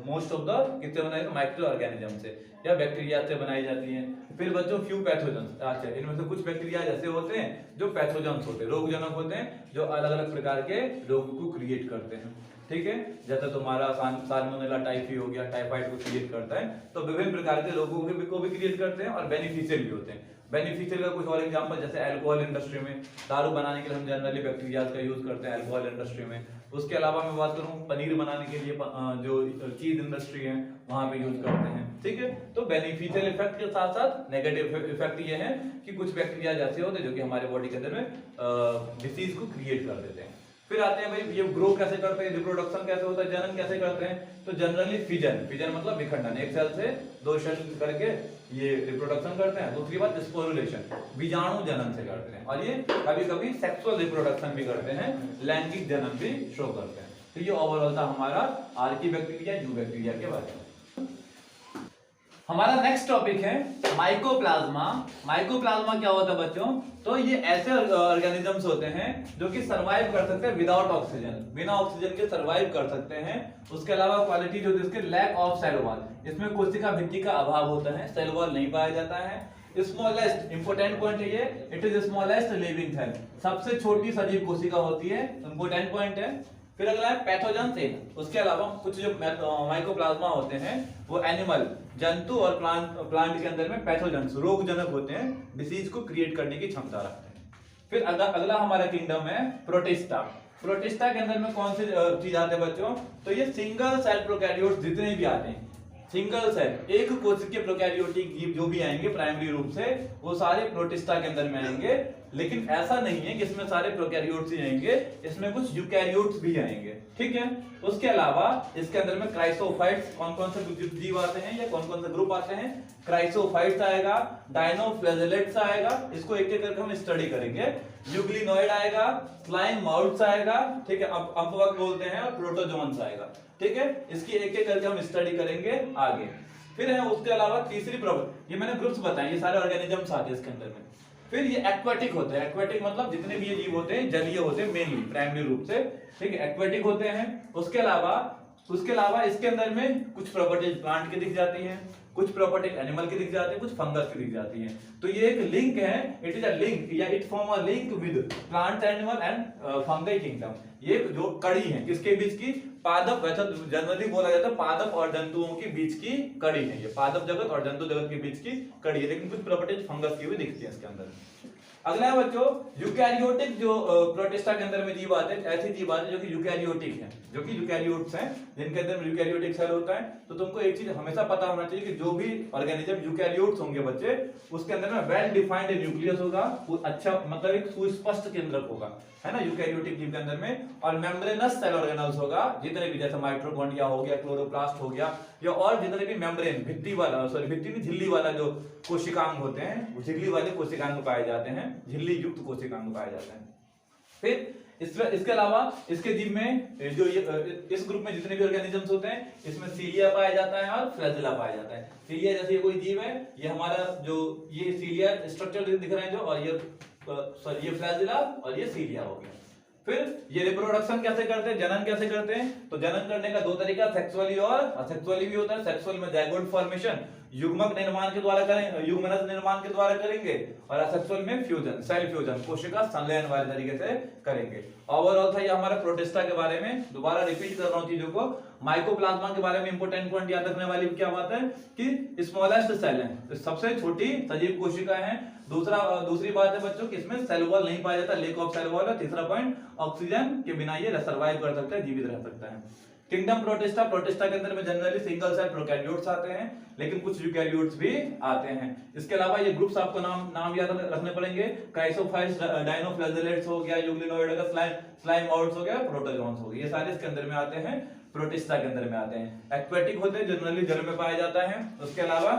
मोस्ट ऑफ द किससे बनाई, तो माइक्रो ऑर्गेनिज्म से या बैक्टीरिया से बनाई जाती हैं। फिर बच्चों फ्यू पैथोजेंस, अच्छा इनमें से कुछ बैक्टीरिया जैसे होते हैं जो पैथोजेंस होते हैं, रोगजनक होते हैं, जो अलग अलग प्रकार के रोग को क्रिएट करते हैं, ठीक है, जैसे तुम्हारा साल्मोनेला टाइफी हो गया, टाइफाइड को क्रिएट करता है, तो विभिन्न प्रकार के रोगों को भी क्रिएट करते हैं और बेनिफिशियल भी होते हैं। बेनिफिशियल का कुछ और एग्जांपल जैसे अल्कोहल इंडस्ट्री में दारू बनाने के लिए हम जनरली बैक्टीरिया का यूज करते हैं अल्कोहल इंडस्ट्री में। उसके अलावा मैं बात करूं पनीर बनाने के लिए जो चीज इंडस्ट्री है वहां पे यूज करते हैं, ठीक है। तो बेनिफिशियल इफेक्ट के साथ साथ नेगेटिव इफेक्ट ये है कि कुछ बैक्टीरिया जैसे होते हैं जो कि हमारे बॉडी के अंदर में डिसीज को क्रिएट कर देते हैं। फिर आते हैं भाई ये ग्रो कैसे करते हैं, रिप्रोडक्शन कैसे होता है, जनन कैसे करते हैं, तो जनरली फिजन मतलब विखंडन, एक सेल से दो सेल करके ये रिप्रोडक्शन करते हैं। दूसरी बात स्पोरुलेशन, बीजाणु जनन से करते हैं, और ये कभी कभी सेक्सुअल रिप्रोडक्शन भी करते हैं, लैंगिक जनन भी शो करते हैं। तो ये ओवरऑल था हमारा आर्की बैक्टीरिया, जू बैक्टीरिया के बारे में। हमारा नेक्स्ट टॉपिक है माइकोप्लाज्मा। माइकोप्लाज्मा क्या होता है बच्चों, तो ये ऐसे ऑर्गेनिजम्स होते हैं जो कि सरवाइव कर सकते हैं विदाउट ऑक्सीजन, बिना ऑक्सीजन के सरवाइव कर सकते हैं। उसके अलावा क्वालिटी जो इसके लैक ऑफ सेल वॉल, इसमें कोशिका भित्ति का अभाव होता है, सेल वॉल नहीं पाया जाता है। स्मॉलेस्ट इंपोर्टेंट पॉइंट है ये, it is smallest living cell, सबसे छोटी सजीव कोशिका होती है, इंपोर्टेंट पॉइंट है। फिर अगला है पैथोजन से, उसके अलावा कुछ जो माइकोप्लाज्मा होते हैं वो एनिमल, जंतु और प्लांट के अंदर में पैथोजन्स, रोगजनक होते हैं, डिसीज को क्रिएट करने की क्षमता रखते हैं। फिर अगला हमारा किंगडम है प्रोटिस्टा। प्रोटिस्टा के अंदर में कौन सी चीज आते हैं बच्चों, तो ये सिंगल सेल प्रोकैरियोट्स जितने भी आते हैं, सिंगल सेल एक कोशिकीय प्रोकैरियोटिक जीव जो भी आएंगे प्राइमरी रूप से वो सारे प्रोटिस्टा के अंदर में आएंगे। लेकिन ऐसा नहीं है कि इसमें सारे प्रोकैरियोट्स ही आएंगे, इसमें कुछ यूकैरियोट्स भी आएंगे, ठीक है। उसके अलावा इसके अंदर में क्राइसोफाइट्स, कौन कौन से जीव आते हैं या कौन कौन से ग्रुप आते हैं, क्राइसोफाइट्स आएगा, डायनोफ्लैजेलेट्स आएगा, इसको एक एक करके हम स्टडी करेंगे, यूग्लिनोइड आएगा, स्लाइम माउथ्स आएगा, ठीक है, अपवर्ग बोलते हैं, और प्रोटोजोन्स आएगा, ठीक है। इसकी एक एक करके हम स्टडी करेंगे आगे। फिर है उसके अलावा तीसरी प्रॉब्लम, ये मैंने ग्रुप्स बताए, ये सारे ऑर्गेनिजम्स आते हैं इसके अंदर में। फिर ये एक्वाटिक होते हैं, एक्वाटिक मतलब जितने भी ये जीव होते हैं जलीय होते हैं मेनली प्राइमरी रूप से, ठीक है, एक्वाटिक होते हैं। उसके अलावा इसके अंदर में कुछ प्रॉपर्टीज प्लांट की दिख जाती हैं, कुछ प्रॉपर्टी एनिमल की दिख जाती है, कुछ फंगस की दिख जाती हैं। तो ये एक लिंक है, इट इज अ लिंक या it form a link with plant animal and fungi kingdom. ये जो कड़ी है किसके बीच की, पादप, वैसे जनरली बोला जाता है पादप और जंतुओं के बीच की कड़ी है, ये पादप जगत और जंतु जगत के बीच की कड़ी है, लेकिन कुछ प्रॉपर्टीज फंगस की भी दिखती है इसके अंदर। अगला है बच्चों यूकैरियोटिक, जो प्रोटिस्टा के अंदर में जीव आते हैं, ऐसी जीव आते हैं जो कि यूकैरियोटिक हैं, जो कि यूकैरियोट्स हैं, जिनके अंदर यूकैरियोटिक सेल होता है। तो तुमको एक चीज हमेशा पता होना चाहिए कि जो भी ऑर्गेनिज्म यूकैरियोट्स होंगे बच्चे, उसके अंदर में वेल डिफाइंड न्यूक्लियस होगा, अच्छा मतलब एक सुस्पष्ट केंद्रक होगा, है ना, यूकैरियोटिक जीव के अंदर में, और मेम्ब्रेनस सेल ऑर्गेनल्स होगा, जितने भी जैसे माइटोकॉन्ड्रिया हो गया, क्लोरोप्लास्ट हो गया, या और जितने भी मेम्ब्रेन भित्ति वाला, सॉरी भित्ति नहीं झिल्ली वाला जो कोशिकांग होते हैं, वो झिल्ली वाले कोशिकांग पाए जाते हैं, झिल्ली युक्त कोशिकांग पाए जाते हैं। फिर इसके अलावा इसके जीव में जो इस ग्रुप में जितने भी ऑर्गेनिजम्स होते हैं, इसमें सीलिया पाया जाता है और फ्लैजिला पाया जाता है। सीलिया जैसे ये कोई जीव है, ये हमारा जो ये सीलिया स्ट्रक्चर दिख रहे हैं जो, और ये सॉरी ये फ्लैजिला और ये सीलिया हो गया। फिर ये रिप्रोडक्शन कैसे करते हैं, जनन कैसे करते हैं, तो जनन करने का दो तरीका, सेक्सुअली और असेक्सुअली भी होता है। सेक्सुअल में जाइगोट फॉर्मेशन, युग्मक निर्माण के द्वारा करेंगे, युग्मनज निर्माण के द्वारा करेंगे, और असेक्सुअल में फ्यूजन, सेल फ्यूजन, कोशिका संलयन वाले तरीके से करेंगे। ओवरऑल था ये हमारा प्रोटिस्टा के बारे में। दोबारा रिपीट कर रहा हूं चीजों को। माइकोप्लाज्मा के बारे में इंपोर्टेंट पॉइंट याद रखने वाली क्या बात है कि स्मॉलेस्ट सेल है, तो सबसे छोटी सजीव कोशिका है। दूसरी बात है बच्चों कि इसमें सेल वॉल नहीं पाया जाता, लेक ऑफ सेल वॉल है। तीसरा पॉइंट, ऑक्सीजन के बिना ये सर्वाइव कर सकता है, जीवित रह सकता है। किंगडम प्रोटिस्टा, प्रोटिस्टा के अंदर में जनरली सिंगल सेल प्रोकैरियोट्स आते हैं, लेकिन कुछ यूकैरियोट्स भी आते हैं। इसके अलावा ये ग्रुप्स आपको नाम याद रखने पड़ेंगे, क्राइसोफाइट्स, डायनोफ्लैजेलेट्स हो गया, यूग्लिनोइड, स्लाइम माउथ्स हो गया, प्रोटोजोन्स हो गया, ये सारे इसके अंदर में आते हैं। प्रोटिस्टा के अंदर में आते हैं। एक्वेटिक होते हैं, जनरली जल में पाया जाता है। उसके अलावा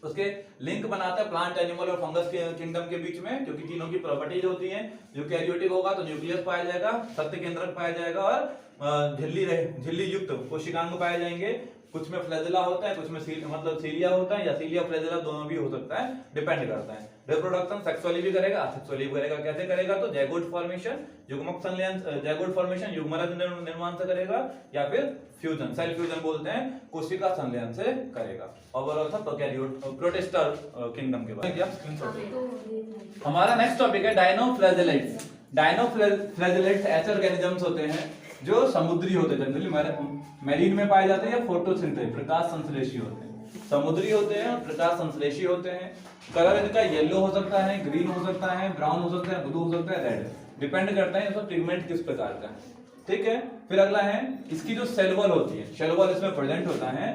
उसके लिंक बनाता है प्लांट, एनिमल और फंगस के किंगडम के बीच में, क्योंकि तीनों की प्रॉपर्टीज होती हैं। यूकैरियोटिक होगा तो न्यूक्लियस पाया जाएगा, सत्य केंद्रक पाया जाएगा और झिल्ली युक्त कोशिकांग पाए जाएंगे। कुछ में फ्लैजिला होता है, कुछ में मतलब सीलिया होता है, या सीलिया फ्लैजिला दोनों भी हो सकता है, डिपेंड करता है। रिप्रोडक्शन सेक्सुअली भी करेगा, असेक्सुअली भी करेगा। कैसे करेगा? तो जाइगोट फॉर्मेशन, युग्मक संलयन, जाइगोट फॉर्मेशन युग्मनज निर्माण से करेगा, या फिर फ्यूजन, सेल फ्यूजन बोलते हैं, कोशिका संलयन से करेगा। ओवरऑल था प्रोकैरियोट प्रोटिस्टा किंगडम के बारे में। हमारा नेक्स्ट टॉपिक है डायनोफ्लैजिलेट्स। डायनोफ्लैजिलेट्स ऐसे ऑर्गेनिजम्स होते हैं जो समुद्री होते हैं, जनरली मैरीन में पाए जाते हैं, या फोटोसिंथेटिक प्रकाश संश्लेषी होते हैं। समुद्री होते हैं और प्रकाश संश्लेषी होते हैं। कलर इनका येलो हो सकता है, ग्रीन हो सकता है, ब्राउन हो सकता है, ब्लू हो सकता है, रेड, डिपेंड करता है इसका पिगमेंट किस प्रकार का है। ठीक है, फिर अगला है इसकी जो सेल वॉल होती है, सेल वॉल इसमें प्रेजेंट होता है,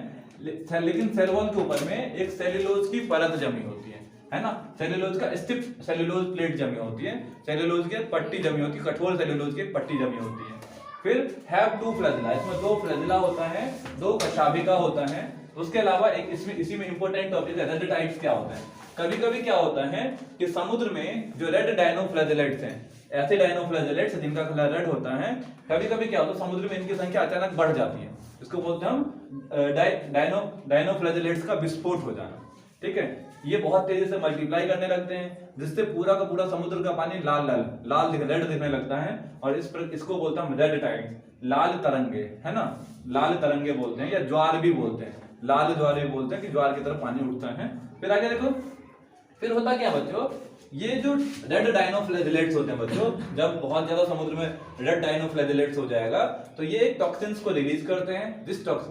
लेकिन सेल वॉल के ऊपर में एक सेल्यूलोज की परत जमी होती है ना, सेल्यूलोज का स्टिफ सेल्यूलोज प्लेट जमी होती है, सेल्यूलोज की पट्टी जमी होती है, कठोर सेल्यूलोज की पट्टी जमी होती है। फिर हैव टू फ्लैजिला, इसमें 2 फ्लैजिला होता है, 2 कशाभिका होता है। उसके अलावा एक इसमें इसी में इंपॉर्टेंट टॉपिक है रेड टाइप्स क्या होता है। कभी कभी क्या होता है कि समुद्र में जो रेड डायनोफ्लैजिलेट्स हैं, ऐसे डायनोफ्लैजिलेट्स जिनका कलर रेड होता है, कभी कभी क्या होता है समुद्र में इनकी संख्या अचानक बढ़ जाती है। इसको बोलते हैं हम डायनोफ्लैजिलेट्स का विस्फोट हो जाना। ठीक है, ये बहुत तेजी से मल्टीप्लाई करने लगते हैं, जिससे पूरा का पूरा समुद्र का पानी लाल रेड दिखने लगता है, और इसको बोलते हैं रेड टाइड्स, लाल तरंगे, है ना, लाल तरंगे बोलते हैं, या ज्वार भी बोलते हैं, लाल ज्वार भी बोलते हैं कि ज्वार की तरफ पानी उठता है। फिर आगे देखो, फिर होता क्या बच्चों, ये जो रेड डायनोफ्लैजिलेट्स होते हैं बच्चों, जब बहुत ज्यादा समुद्र में रेड डायनोफ्लैजिलेट्स हो जाएगा तो ये टॉक्सिन्स को रिलीज करते हैं,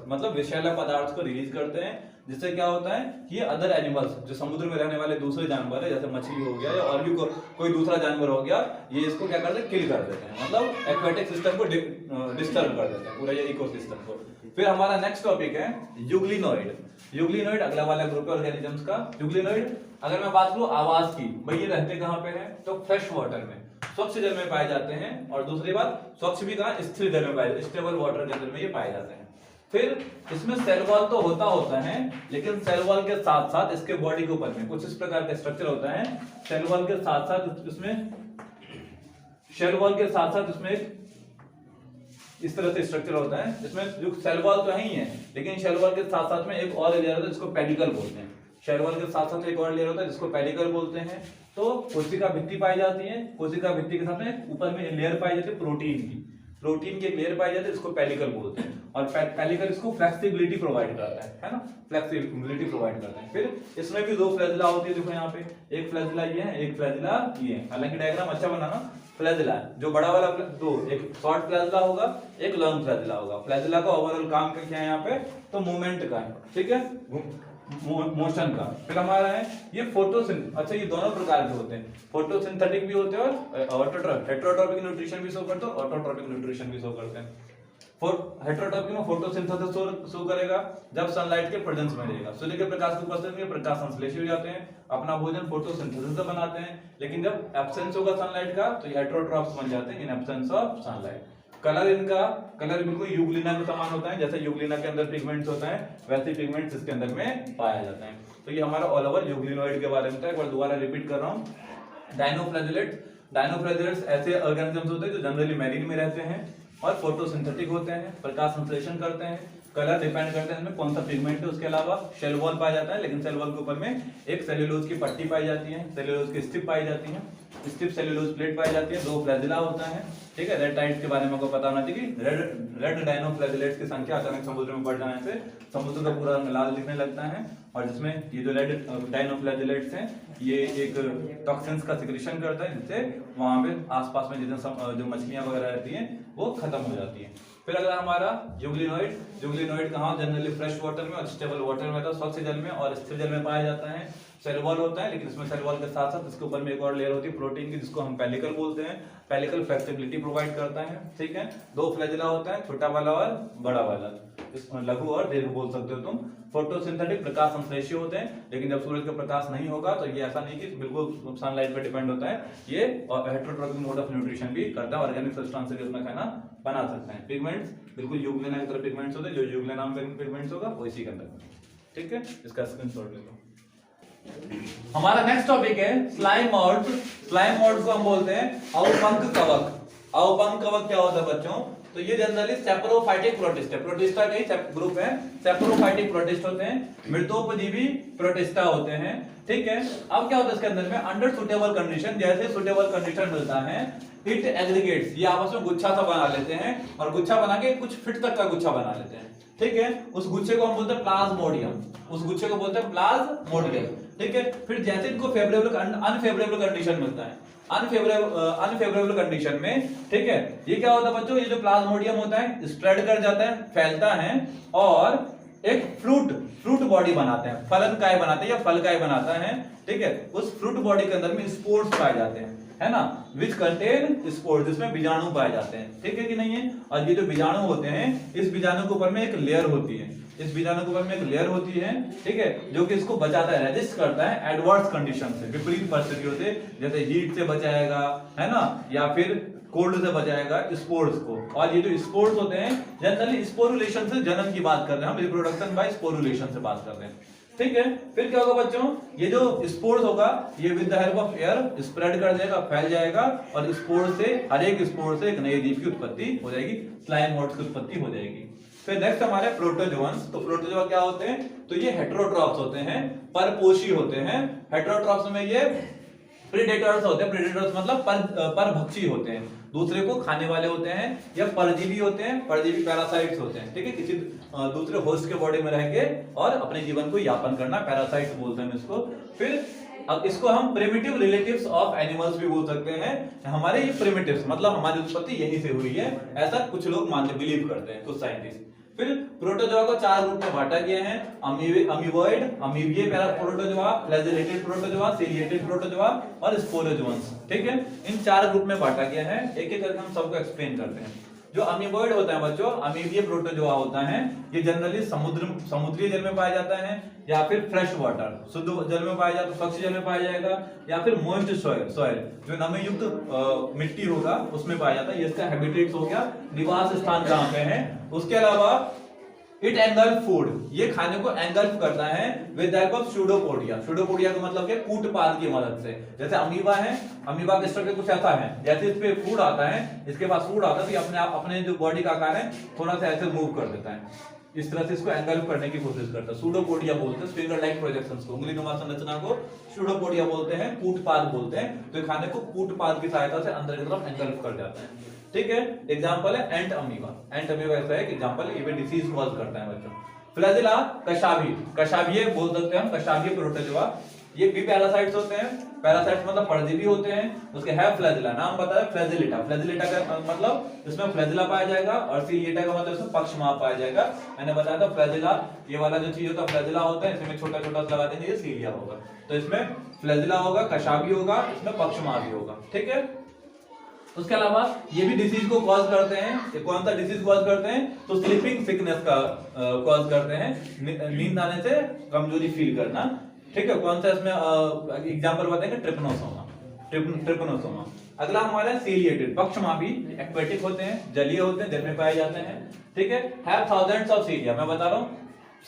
मतलब विषैला पदार्थ को रिलीज करते हैं, जिससे क्या होता है कि ये अदर एनिमल्स जो समुद्र में रहने वाले दूसरे जानवर है, जैसे मछली हो गया या और भी कोई दूसरा जानवर हो गया, ये इसको क्या करते हैं, किल कर देते हैं, मतलब एक्वेटिक सिस्टम को डिस्टर्ब कर देते हैं, पूरा ये इकोसिस्टम को। फिर हमारा नेक्स्ट टॉपिक है यूग्लिनोइड। यूग्लिनोइड अगला वाला ग्रुप है ऑर्गेनिजम्स का। यूग्लिनोइड अगर मैं बात करूं आवास की, भाई ये रहते कहां पे हैं, तो फ्रेश वाटर में, स्वच्छ जल में पाए जाते हैं, और दूसरी बात स्वच्छ भी कहां, स्थिर जल में पाए जाते हैं, स्टेबल वाटर के अंदर में ये पाए जाते हैं। फिर इसमें सेल वॉल तो होता है, लेकिन सेल वॉल के साथ साथ इसके बॉडी के ऊपर में कुछ इस प्रकार का स्ट्रक्चर होता है। सेल वॉल के साथ साथ इसमें शेल वॉल के साथ साथ इसमें इस तरह से स्ट्रक्चर होता है, जिसमें जो सेल वॉल तो है ही है, लेकिन शेल वॉल के साथ साथ में एक और लेयर होता है जिसको पेडिकल बोलते हैं। शेल वॉल के साथ साथ एक और लेयर होता है जिसको पेडिकल बोलते हैं। तो कोशिका भित्ति पाई जाती है, कोशिका भित्ति के साथ में ऊपर में लेयर पाई जाती है प्रोटीन की एक लेयर पाई जाती है, जिसको पेडिकल बोलते हैं, और पेडिकल इसको फ्लेक्सिबिलिटी प्रोवाइड करता है ना, फ्लेक्सिबिलिटी प्रोवाइड करता है। फिर इसमें भी 2 फ्लैजिला होती है, देखो यहाँ पे एक फ्लैजिला ये है, एक फ्लैजिला ये है, हालांकि डायग्राम अच्छा बनाना। फ्लैजिला जो बड़ा वाला एक शॉर्ट फ्लैजिला होगा, एक लॉन्ग फ्लैजिला होगा। फ्लैजिला का ओवरऑल काम क्या है यहाँ पे, तो मूवमेंट का है, ठीक है, मोशन का। फिर हमारा है ये अच्छा ये दोनों प्रकार के होते हैं, फोटोसिंथेटिक भी होते हैं और हेटेरोट्रॉपिक न्यूट्रिशन भी शो करते हैं, ऑटोट्रॉपिक न्यूट्रिशन भी शो करते हैं। हेटेरोट्रॉपिक में फोटोसिंथेसिस शो करेगा जब सनलाइट के प्रेजेंस में रहेगा, सूर्य के प्रकाश की उपस्थिति में प्रकाश संश्लेषी हो जाते हैं, अपना भोजन फोटोसिंथेसिस से बनाते हैं। लेकिन जब एब्सेंस होगा सनलाइट का तो ये हेटेरोट्रॉप्स बन जाते हैं in absence of sunlight. Colour बिल्कुल यूग्लिना के समान होता है, जैसे यूग्लिना के अंदर पिगमेंट्स होता है वैसे पिगमेंट्स इसके अंदर में पाया जाता है। तो ये हमारा ऑल ओवर यूग्लिनोइड के बारे में था। एक बार दोबारा रिपीट कर रहा हूँ, डायनोफ्लैजिलेट्स ऐसे ऑर्गेनिजम्स होते हैं जो जनरली मैरीन में रहते हैं और फोटोसिंथेटिक होते हैं, प्रकाश संश्लेषण करते हैं। कलर डिपेंड करते हैं इनमें कौन सा पिगमेंट है। उसके अलावा सेल वॉल पाया जाता है, लेकिन सेल वॉल के ऊपर में एक सेल्यूलोज की पट्टी पाई जाती है, सेल्यूलोज की स्ट्रिप पाई जाती है, स्ट्रिप सेल्यूलोज प्लेट पाई जाती है, 2 फ्लैजिला होता है। ठीक है, रेड टाइड्स के बारे में आपको पता होना चाहिए कि रेड डायनोफ्लैजिलेट्स की संख्या अचानक समुद्र में बढ़ जाने से समुद्र का पूरा रंग लाल दिखने लगता है, और जिसमें ये जो रेड डायनोफ्लैजिलेट्स हैं ये एक टॉक्सिन्स का सिक्रीशन करता है, जिससे वहां पे आसपास में जितने जो मछलियां वगैरह रहती हैं वो खत्म हो जाती हैं। फिर अगर हमारा यूग्लिनोइड कहाँ जनरली फ्रेश वाटर में और स्टेबल वाटर में, तो स्वच्छ जल में और स्थिर जल में पाया जाता है। सेल वॉल होता है, लेकिन इसमें सेल वॉल के साथ साथ इसके ऊपर में एक और लेयर होती है प्रोटीन की, जिसको हम पेलिकल बोलते हैं। पेलिकल फ्लेक्सिबिलिटी प्रोवाइड करता है, ठीक है। दो फ्लैजिला होता है, छोटा वाला और बड़ा वाला, इसमें लघु और दीर्घ बोल सकते हो तुम। फोटोसिंथेटिक प्रकाश संश्लेषी होते हैं, लेकिन जब सूरज का प्रकाश नहीं होगा तो ये ऐसा नहीं कि बिल्कुल सनलाइट पे डिपेंड होता है, ये हेटेरोट्रॉपिक मोड ऑफ न्यूट्रिशन भी करता है, ऑर्गेनिक सब्सटेंस से उसमें खाना बना सकते हैं। पिगमेंट्स बिल्कुल यूग्लिना की तरह पिगमेंट्स होते हैं, जो यूग्लिना में पिगमेंट्स होगा वो इसी के अंदर, ठीक है। इसका स्क्रीनशॉट ले लो। हमारा नेक्स्ट टॉपिक है स्लाइम मोड्स। स्लाइम मोड्स को हम बोलते हैं अवपंक कवक। अवपंक कवक क्या होता है बच्चों? तो ये जनरली सेप्रोफाइटिक प्रोटिस्टा, प्रोटिस्टा का ही ग्रुप है, सेप्रोफाइटिक प्रोटिस्ट होते हैं, मृतोपजीवी प्रोटिस्टा होते हैं, ठीक है। अब क्या होता है इसके अंदर में, अंडर सुटेबल कंडीशन, जैसे सुटेबल कंडीशन मिलता है, इट एग्रीगेट्स, ये आपस में गुच्छा सा बना लेते हैं, और गुच्छा बना के कुछ फीट तक का गुच्छा बना लेते हैं, ठीक है। उस गुच्छे को हम बोलते हैं प्लाज्मोडियम, उस गुच्छे को बोलते हैं प्लाज्मोडियम, ठीक है। फिर जैसे इनको फेवरेबल अनफेवरेबल कंडीशन मिलता है, अनफेवरेबल कंडीशन में, ठीक है, ये क्या होता है बच्चों, ये जो प्लाज्मोडियम होता है स्प्रेड कर जाता है, फैलता है, और एक फ्रूट बॉडी बनाते हैं, फलनकाय बनाते हैं या फलकाय बनाता है, ठीक है। उस फ्रूट बॉडी के अंदर में स्पोर्स पाए जाते हैं, है ना, विच कंटेन स्पोर्स, जिसमें बीजाणु पाए जाते हैं, ठीक है कि नहीं है। और ये जो बीजाणु होते हैं, इस बीजाणु के ऊपर में एक लेयर होती है, इस बीजाणु के ऊपर में एक लेयर होती है, ठीक है, जो कि इसको बचाता है, रेजिस्ट करता है एडवर्स कंडीशन से, विपरीत परिस्थितियों से, जैसे हीट से बचाएगा, है ना, या फिर कोल्ड से बचाएगा स्पोर्स को। और ये जो स्पोर्स होते हैं जनरली स्पोरुलेशन से, जन्म की बात कर रहे हैं हम, रिप्रोडक्शन बाय स्पोरुलेशन से बात कर रहे हैं, ठीक है। फिर क्या होगा बच्चों, ये जो स्पोर्स होगा ये with the help of air spread कर देगा, फैल जाएगा, और स्पोर से, हर एक स्पोर से एक नए जीव की उत्पत्ति हो जाएगी, स्लाइम मोड्स की उत्पत्ति हो जाएगी। फिर नेक्स्ट हमारे प्रोटोजोअन्स। तो प्रोटोजोआ क्या होते हैं? तो ये हेटेरोट्रॉप्स होते हैं, परपोषी होते हैं। हेटेरोट्रॉप्स में ये प्रेडेटर्स होते हैं, प्रेडेटर्स मतलब परभक्षी होते हैं, दूसरे को खाने वाले होते हैं, या परजीवी होते हैं, परजीवी पैरासाइट्स होते हैं, ठीक है, किसी दूसरे होस्ट के बॉडी में रह के और अपने जीवन को यापन करना, पैरासाइट्स बोलते हैं इसको। फिर अब इसको हम प्रिमिटिव रिलेटिव्स ऑफ एनिमल्स भी बोल सकते हैं। हमारे ये प्रिमिटिव्स मतलब हमारी उत्पत्ति यहीं से हुई है, ऐसा कुछ लोग मानते, बिलीव करते हैं कुछ साइंटिस्ट। फिर प्रोटोजोआ को चार ग्रुप में बांटा गया है, अमीबॉइड, अमीबिये protozoa, flagellated protozoa, ciliated protozoa और स्पोरोजोअन्स, ठीक है। इन चार ग्रुप में बांटा गया है, एक एक करके हम सबको एक्सप्लेन करते हैं। जो अमीबॉइड होता है बच्चों, अमीबिये प्रोटोजोआ होता है, ये जनरली समुद्री जल में पाया जाता है, या फिर फ्रेश वाटर, शुद्ध जल में पाया जाता है, स्वच्छ जल में पाया जाएगा, या फिर मॉइस्ट सॉइल जो नमी युक्त मिट्टी होगा उसमें पाया जाता है। ये इसका हैबिटेट्स हो गया, निवास स्थान कहाँ पे है। उसके अलावा इट एंगल्फ फूड, ये खाने को एंगल्फ करता है with help of pseudopodia. Pseudopodia का मतलब क्या, कूटपाद की मदद से। जैसे अमीबा है, अमीबा के स्ट्रक्चर कुछ ऐसा है, जैसे इस पे फूड आता है, इसके पास फूड आता है तो ये अपने आप अपने जो बॉडी का आकार है थोड़ा सा ऐसे मूव कर देता है, इस तरह से इसको एंगल्फ करने की कोशिश करता है। स्यूडोपोडिया बोलते हैं फिंगर लाइक प्रोजेक्शंस को, उंगली नुमा संरचना को स्यूडोपोडिया बोलते हैं, कूटपाद बोलते हैं। तो खाने को कूटपाद की सहायता से अंदर की तरफ एंगल्फ कर जाता है, ठीक है। एग्जांपल है एंट अमीबा। एंट अमीबा ऐसा है कि एग्जांपल है, ये डिसीज कॉज करता है बच्चों। फ्लैजिला, कशाभी, कशाभिये बोल सकते हैं हम, कशाभिये प्रोटोजोआ, ये भी पैरासाइट्स होते हैं। पैरासाइट्स मतलब परजीवी होते हैं, उसके है फ्लैजिला, नाम बताया फ्लैजिलेटा। फ्लैजिलेटा का मतलब इसमें फ्लैजिला पाया जाएगा, और सीलिएटा का मतलब इसमें पक्षमाप पाया जाएगा। मैंने बताया था फ्लैजिला, ये वाला जो चीज होता है फ्लैजिला होता है, इसमें छोटा छोटा लगा देंगे, ये सीलिया होगा। तो इसमें फ्लैजिला होगा, कशाभी होगा, इसमें पक्षमाप भी होगा, ठीक है। उसके अलावा ये भी डिसीज को कॉज करते हैं। ये कौन सा डिसीज कॉज करते हैं? तो स्लीपिंग सिकनेस का कॉज करते हैं, नींद आने से कमजोरी फील करना, ठीक है। कौन सा इसमें एग्जांपल बताएंगे, ट्रिपनोसोमा, ट्रिपनोसोमा। अगला हमारा सीलिएटेड, पक्षमापी, एक्वेटिक होते हैं, जलीय होते हैं, जल में पाए जाते हैं, ठीक है। हैव थाउजेंड्स ऑफ सीलिया, मैं बता रहा हूँ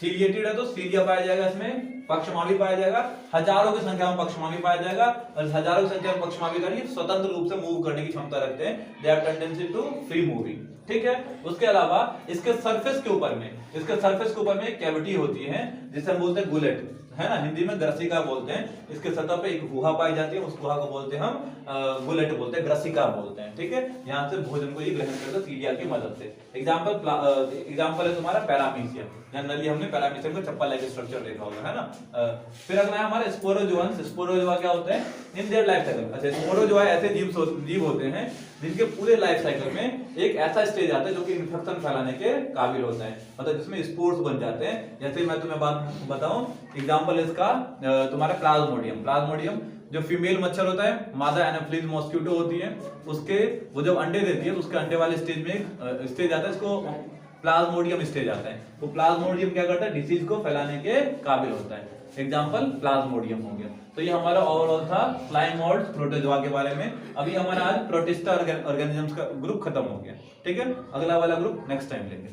सीलिएटेड है तो सीलिया पाया जाएगा, इसमें पक्षमापी पाया जाएगा, हजारों की संख्या में पक्षमापी पाया जाएगा, और हजारों की संख्या में पक्षमापी का ये स्वतंत्र रूप से मूव करने की क्षमता रखते हैं, they have tendency to free moving, ठीक है। उसके अलावा इसके सरफेस के ऊपर में, इसके सरफेस के ऊपर में एक कैविटी होती है जिसे हम बोलते हैं गुलेट, है ना, हिंदी में ग्रसिका बोलते हैं। इसके सतह पे एक गुहा पाई जाती है, उस गुहा को बोलते हैं हम गुलेट बोलते हैं, ग्रसिका बोलते हैं, ठीक है। यहाँ से भोजन को ये ग्रहण करते हैं सीलिया की मदद से। एग्जांपल है तुम्हारा पैरामीशियम। जनरली हमने पैरामीशियम का चप्पा लाइक स्ट्रक्चर देखा होगा, है ना, फिर अगला है हमारा स्पोरोजोअन्स। स्पोरोजोआ क्या होता है? In their life cycle. अच्छा, स्पोरोजोआ ऐसे जीव होते हैं जिनके पूरे लाइफ साइकिल में एक ऐसा स्टेज आता है जो कि इन्फेक्शन फैलाने के काबिल होता है, मतलब जिसमें स्पोर्स बन जाते हैं। जैसे मैं तुम्हें बात बताऊं, एग्जांपल इसका तुम्हारा प्लाज्मोडियम। प्लाज्मोडियम जो फीमेल मच्छर होता है, मादा एनाफिलीज मॉस्किटो होती है, उसके वो जब अंडे देती है तो उसके अंडे वाले स्टेज में एक स्टेज आता है, इसको प्लाज्मोडियम स्टेज आता है। वो प्लाज्मोडियम क्या करता है? डिसीज को फैलाने के काबिल होता है। एग्जांपल प्लाज्मोडियम हो गया। तो ये हमारा ओवरऑल था फ्लाइंग मोड्स प्रोटोजोआ के बारे में। अभी हमारा आज प्रोटिस्टा ऑर्गेनिजम्स का ग्रुप खत्म हो गया। ठीक है, अगला वाला ग्रुप नेक्स्ट टाइम लेंगे।